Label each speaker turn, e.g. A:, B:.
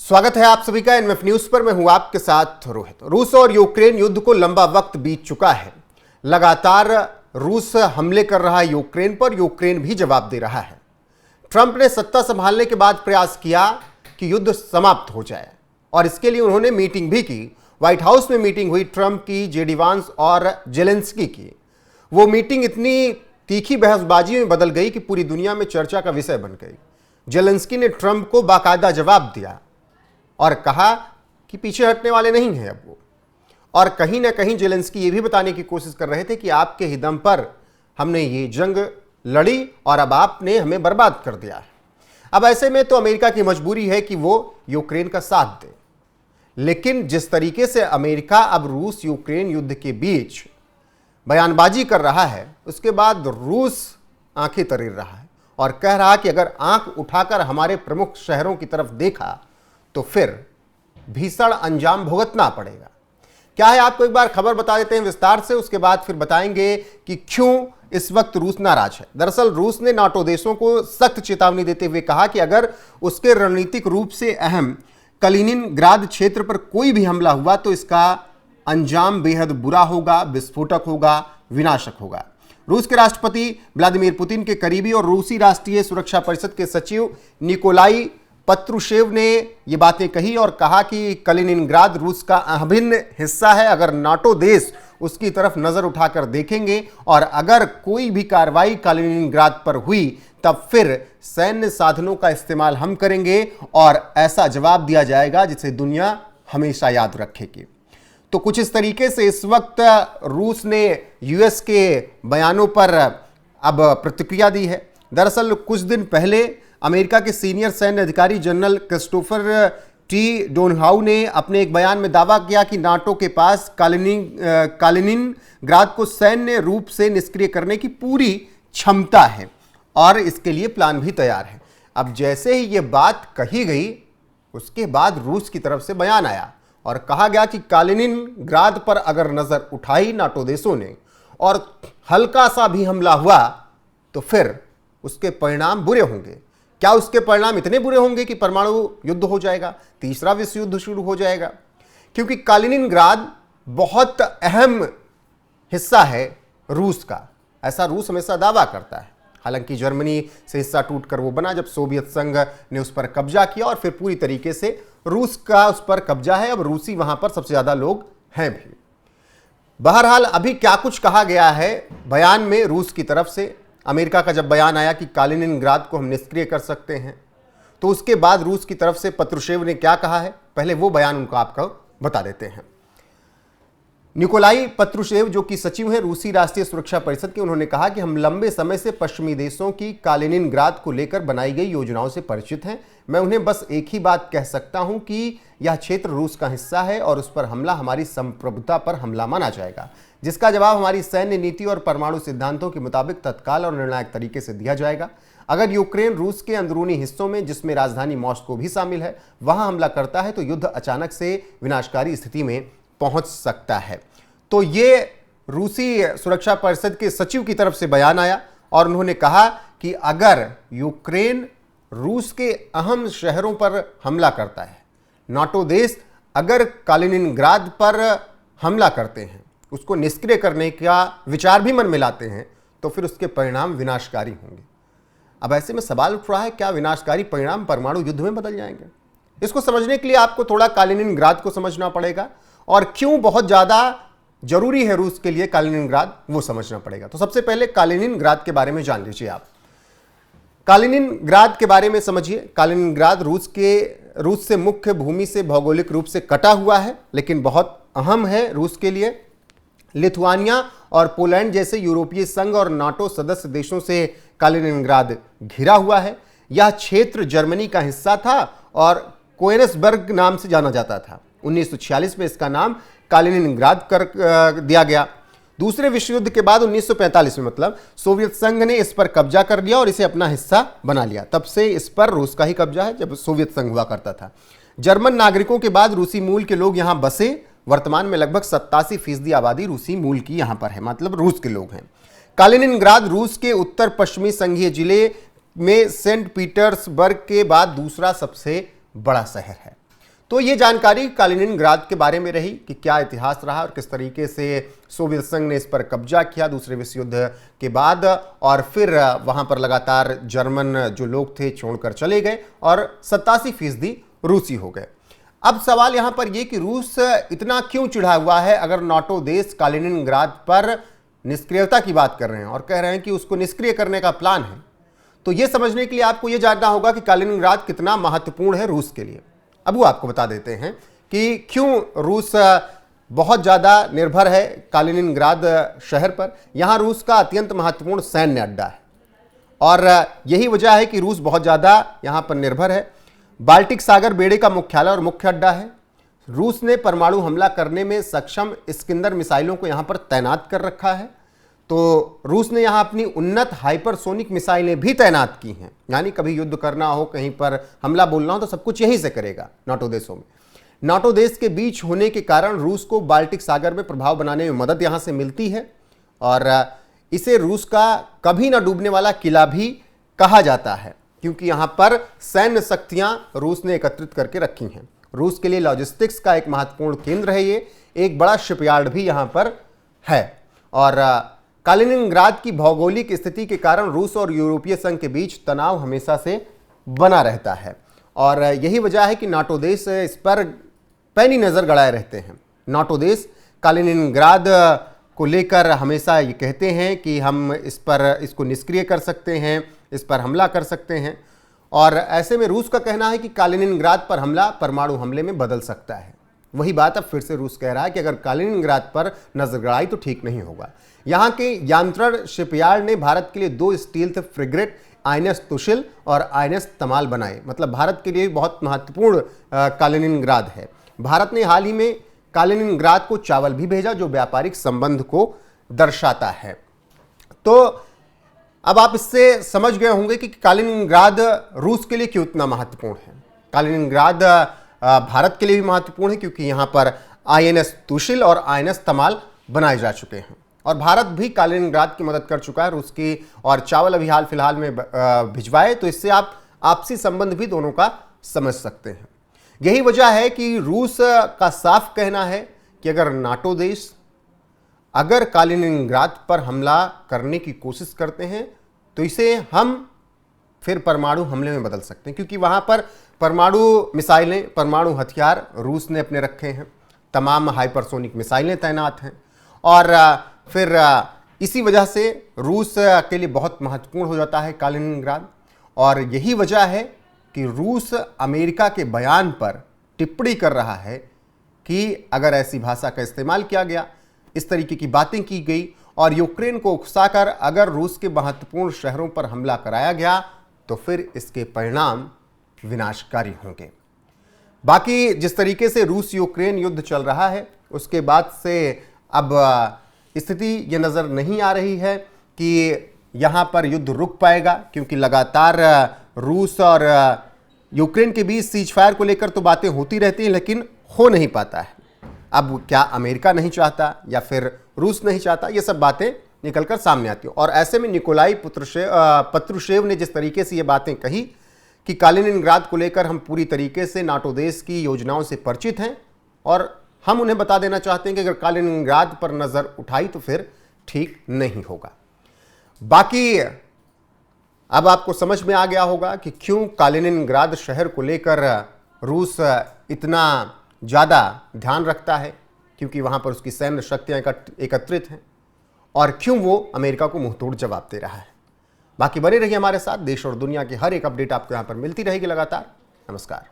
A: स्वागत है आप सभी का एनएफ न्यूज पर। मैं हूं आपके साथ रोहित। रूस और यूक्रेन युद्ध को लंबा वक्त बीत चुका है। लगातार रूस हमले कर रहा है यूक्रेन पर, यूक्रेन भी जवाब दे रहा है। ट्रंप ने सत्ता संभालने के बाद प्रयास किया कि युद्ध समाप्त हो जाए और इसके लिए उन्होंने मीटिंग भी की। व्हाइट हाउस में मीटिंग हुई ट्रंप की, जेडी वांस और जेलेंस्की की। वो मीटिंग इतनी तीखी बहसबाजी में बदल गई कि पूरी दुनिया में चर्चा का विषय बन गई। जेलेंस्की ने ट्रंप को बाकायदा जवाब दिया और कहा कि पीछे हटने वाले नहीं हैं अब वो। और कहीं ना कहीं जेलेंस्की ये भी बताने की कोशिश कर रहे थे कि आपके ही दम पर हमने ये जंग लड़ी और अब आपने हमें बर्बाद कर दिया है। अब ऐसे में तो अमेरिका की मजबूरी है कि वो यूक्रेन का साथ दे। लेकिन जिस तरीके से अमेरिका अब रूस यूक्रेन युद्ध के बीच बयानबाजी कर रहा है, उसके बाद रूस आंखें तरेर रहा है और कह रहा कि अगर आंख उठाकर हमारे प्रमुख शहरों की तरफ देखा तो फिर भीषण अंजाम भुगतना पड़ेगा। क्या है, आपको एक बार खबर बता देते हैं विस्तार से, उसके बाद फिर बताएंगे कि क्यों इस वक्त रूस नाराज है। दरअसल रूस ने नाटो देशों को सख्त चेतावनी देते हुए कहा कि अगर उसके रणनीतिक रूप से अहम कलिनिनग्राद क्षेत्र पर कोई भी हमला हुआ तो इसका अंजाम बेहद बुरा होगा, विस्फोटक होगा, विनाशक होगा। रूस के राष्ट्रपति व्लादिमीर पुतिन के करीबी और रूसी राष्ट्रीय सुरक्षा परिषद के सचिव निकोलाई पत्रुशेव ने ये बातें कही और कहा कि कलिनिनग्राद रूस का अभिन्न हिस्सा है। अगर नाटो देश उसकी तरफ नजर उठाकर देखेंगे और अगर कोई भी कार्रवाई कलिनिनग्राद पर हुई तब फिर सैन्य साधनों का इस्तेमाल हम करेंगे और ऐसा जवाब दिया जाएगा जिसे दुनिया हमेशा याद रखेगी। तो कुछ इस तरीके से इस वक्त रूस ने यूएस के बयानों पर अब प्रतिक्रिया दी है। दरअसल कुछ दिन पहले अमेरिका के सीनियर सैन्य अधिकारी जनरल क्रिस्टोफर टी डोनहाउ ने अपने एक बयान में दावा किया कि नाटो के पास कालिनिनग्राद को सैन्य रूप से निष्क्रिय करने की पूरी क्षमता है और इसके लिए प्लान भी तैयार है। अब जैसे ही ये बात कही गई, उसके बाद रूस की तरफ से बयान आया और कहा गया कि कालिनिनग्राद पर अगर नजर उठाई नाटो देशों ने और हल्का सा भी हमला हुआ तो फिर उसके परिणाम बुरे होंगे। क्या उसके परिणाम इतने बुरे होंगे कि परमाणु युद्ध हो जाएगा, तीसरा विश्व युद्ध शुरू हो जाएगा? क्योंकि कालिनिनग्राद बहुत अहम हिस्सा है रूस का, ऐसा रूस हमेशा दावा करता है। हालांकि जर्मनी से हिस्सा टूटकर वो बना जब सोवियत संघ ने उस पर कब्जा किया और फिर पूरी तरीके से रूस का उस पर कब्जा है। अब रूसी वहां पर सबसे ज्यादा लोग हैं भी। बहरहाल अभी क्या कुछ कहा गया है बयान में रूस की तरफ से। अमेरिका का जब बयान आया कि कालिनिनग्राद को हम निष्क्रिय कर सकते हैं, तो उसके बाद रूस की तरफ से पत्रुशेव ने क्या कहा है, पहले वो बयान उनको आपको बता देते हैं। निकोलाई पत्रुशेव जो कि सचिव हैं रूसी राष्ट्रीय सुरक्षा परिषद के, उन्होंने कहा कि हम लंबे समय से पश्चिमी देशों की कालिनिनग्राद को लेकर बनाई गई योजनाओं से परिचित हैं। मैं उन्हें बस एक ही बात कह सकता हूं कि यह क्षेत्र रूस का हिस्सा है और उस पर हमला हमारी संप्रभुता पर हमला माना जाएगा, जिसका जवाब हमारी सैन्य नीति और परमाणु सिद्धांतों के मुताबिक तत्काल और निर्णायक तरीके से दिया जाएगा। अगर यूक्रेन रूस के अंदरूनी हिस्सों में, जिसमें राजधानी मॉस्को भी शामिल है, वहां हमला करता है तो युद्ध अचानक से विनाशकारी स्थिति में पहुंच सकता है। तो ये रूसी सुरक्षा परिषद के सचिव की तरफ से बयान आया और उन्होंने कहा कि अगर यूक्रेन रूस के अहम शहरों पर हमला करता है, नाटो देश अगर कालिनिनग्राद पर हमला करते हैं, उसको निष्क्रिय करने का विचार भी मन में लाते हैं, तो फिर उसके परिणाम विनाशकारी होंगे। अब ऐसे में सवाल उठ रहा है, क्या विनाशकारी परिणाम परमाणु युद्ध में बदल जाएंगे? इसको समझने के लिए आपको थोड़ा कालिनिनग्राद को समझना पड़ेगा और क्यों बहुत ज्यादा जरूरी है रूस के लिए कालिनिनग्राद, वो समझना पड़ेगा। तो सबसे पहले कालिनिनग्राद के बारे में जान लीजिए आप। कालिनिनग्राद के बारे में समझिए। कालिनिनग्राद रूस से मुख्य भूमि से भौगोलिक रूप से कटा हुआ है, लेकिन बहुत अहम है रूस के लिए। लिथुआनिया और पोलैंड जैसे यूरोपीय संघ और नाटो सदस्य देशों से कालिनिनग्राद घिरा हुआ है। यह क्षेत्र जर्मनी का हिस्सा था और कोएनिसबर्ग नाम से जाना जाता था। 1946 में इसका नाम कालिनिनग्राद कर दिया गया। दूसरे विश्व युद्ध के बाद 1945 में मतलब सोवियत संघ ने इस पर कब्जा कर लिया और इसे अपना हिस्सा बना लिया। तब से इस पर रूस का ही कब्जा है, जब सोवियत संघ हुआ करता था। जर्मन नागरिकों के बाद रूसी मूल के लोग यहां बसे। वर्तमान में लगभग 87% आबादी रूसी मूल की यहां पर है, मतलब रूस के लोग हैं। कालिनिनग्राद रूस के उत्तर पश्चिमी संघीय जिले में सेंट पीटर्सबर्ग के बाद दूसरा सबसे बड़ा शहर है। तो ये जानकारी कालिनिनग्राद के बारे में रही कि क्या इतिहास रहा और किस तरीके से सोवियत संघ ने इस पर कब्जा किया दूसरे विश्व युद्ध के बाद, और फिर वहां पर लगातार जर्मन जो लोग थे छोड़कर चले गए और 87% रूसी हो गए। अब सवाल यहां पर यह कि रूस इतना क्यों चिढ़ा हुआ है अगर नाटो देश कालिनिनग्राद पर निष्क्रियता की बात कर रहे हैं और कह रहे हैं कि उसको निष्क्रिय करने का प्लान है। तो यह समझने के लिए आपको यह जानना होगा कि कालिनिनग्राद कितना महत्वपूर्ण है रूस के लिए। अब वो आपको बता देते हैं कि क्यों रूस बहुत ज़्यादा निर्भर है कालिनिनग्राद शहर पर। यहाँ रूस का अत्यंत महत्वपूर्ण सैन्य अड्डा है और यही वजह है कि रूस बहुत ज़्यादा यहाँ पर निर्भर है। बाल्टिक सागर बेड़े का मुख्यालय और मुख्य अड्डा है। रूस ने परमाणु हमला करने में सक्षम इस्कंदर मिसाइलों को यहाँ पर तैनात कर रखा है। तो रूस ने यहाँ अपनी उन्नत हाइपरसोनिक मिसाइलें भी तैनात की हैं, यानी कभी युद्ध करना हो, कहीं पर हमला बोलना हो तो सब कुछ यहीं से करेगा नाटो देशों में। नाटो देश के बीच होने के कारण रूस को बाल्टिक सागर में प्रभाव बनाने में मदद यहाँ से मिलती है और इसे रूस का कभी ना डूबने वाला किला भी कहा जाता है, क्योंकि यहाँ पर सैन्य शक्तियाँ रूस ने एकत्रित करके रखी हैं। रूस के लिए लॉजिस्टिक्स का एक महत्वपूर्ण केंद्र है ये, एक बड़ा शिपयार्ड भी यहाँ पर है। और कालिनिनग्राद की भौगोलिक स्थिति के कारण रूस और यूरोपीय संघ के बीच तनाव हमेशा से बना रहता है और यही वजह है कि नाटो देश इस पर पैनी नज़र गड़ाए रहते हैं। नाटो देश कालिनिनग्राद को लेकर हमेशा ये कहते हैं कि हम इसको निष्क्रिय कर सकते हैं, इस पर हमला कर सकते हैं, और ऐसे में रूस का कहना है कि कालिनिनग्राद पर हमला परमाणु हमले में बदल सकता है। वही बात अब फिर से रूस कह रहा है कि अगर कालिनिनग्राद पर नजर गड़ाई तो ठीक नहीं होगा। यहाँ के यांत्रण शिपयार्ड ने भारत के लिए 2 स्टील्थ फ्रिगेट आईएनएस तुशिल और आईएनएस तमाल बनाए। मतलब भारत के लिए बहुत महत्वपूर्ण कालिनिनग्राद है। भारत ने हाल ही में कालिनिनग्राद को चावल भी भेजा जो व्यापारिक संबंध को दर्शाता है। तो अब आप इससे समझ गए होंगे कि कालिनिनग्राद रूस के लिए क्यों इतना महत्वपूर्ण है। कालिनिनग्राद भारत के लिए भी महत्वपूर्ण है क्योंकि यहाँ पर आईएनएस तुशिल और आईएनएस तमाल बनाए जा चुके हैं और भारत भी कालिनिनग्राद की मदद कर चुका है रूस की, और चावल अभी हाल फिलहाल में भिजवाए, तो इससे आप आपसी संबंध भी दोनों का समझ सकते हैं। यही वजह है कि रूस का साफ कहना है कि अगर नाटो देश अगर कालिनिनग्राद पर हमला करने की कोशिश करते हैं तो इसे हम फिर परमाणु हमले में बदल सकते हैं, क्योंकि वहाँ पर परमाणु मिसाइलें, परमाणु हथियार रूस ने अपने रखे हैं, तमाम हाइपरसोनिक मिसाइलें तैनात हैं और फिर इसी वजह से रूस के लिए बहुत महत्वपूर्ण हो जाता है कालिनिनग्राद। और यही वजह है कि रूस अमेरिका के बयान पर टिप्पणी कर रहा है कि अगर ऐसी भाषा का इस्तेमाल किया गया, इस तरीके की बातें की गई और यूक्रेन को उकसाकर अगर रूस के महत्वपूर्ण शहरों पर हमला कराया गया तो फिर इसके परिणाम विनाशकारी होंगे। बाकी जिस तरीके से रूस यूक्रेन युद्ध चल रहा है उसके बाद से अब स्थिति ये नज़र नहीं आ रही है कि यहाँ पर युद्ध रुक पाएगा, क्योंकि लगातार रूस और यूक्रेन के बीच सीजफायर को लेकर तो बातें होती रहती हैं लेकिन हो नहीं पाता है। अब क्या अमेरिका नहीं चाहता या फिर रूस नहीं चाहता, ये सब बातें निकलकर सामने आती हैं। और ऐसे में निकोलाई पत्रुशेव ने जिस तरीके से ये बातें कही कि कालिनिनग्राद को लेकर हम पूरी तरीके से नाटो देश की योजनाओं से परिचित हैं और हम उन्हें बता देना चाहते हैं कि अगर कालिनिनग्राद पर नज़र उठाई तो फिर ठीक नहीं होगा। बाकी अब आपको समझ में आ गया होगा कि क्यों कालिनिनग्राद शहर को लेकर रूस इतना ज़्यादा ध्यान रखता है, क्योंकि वहाँ पर उसकी सैन्य शक्तियाँ एकत्रित हैं और क्यों वो अमेरिका को मुंहतोड़ जवाब दे रहा है। बाकी बने रहिए हमारे साथ, देश और दुनिया की हर एक अपडेट आपको यहाँ पर मिलती रहेगी लगातार। नमस्कार।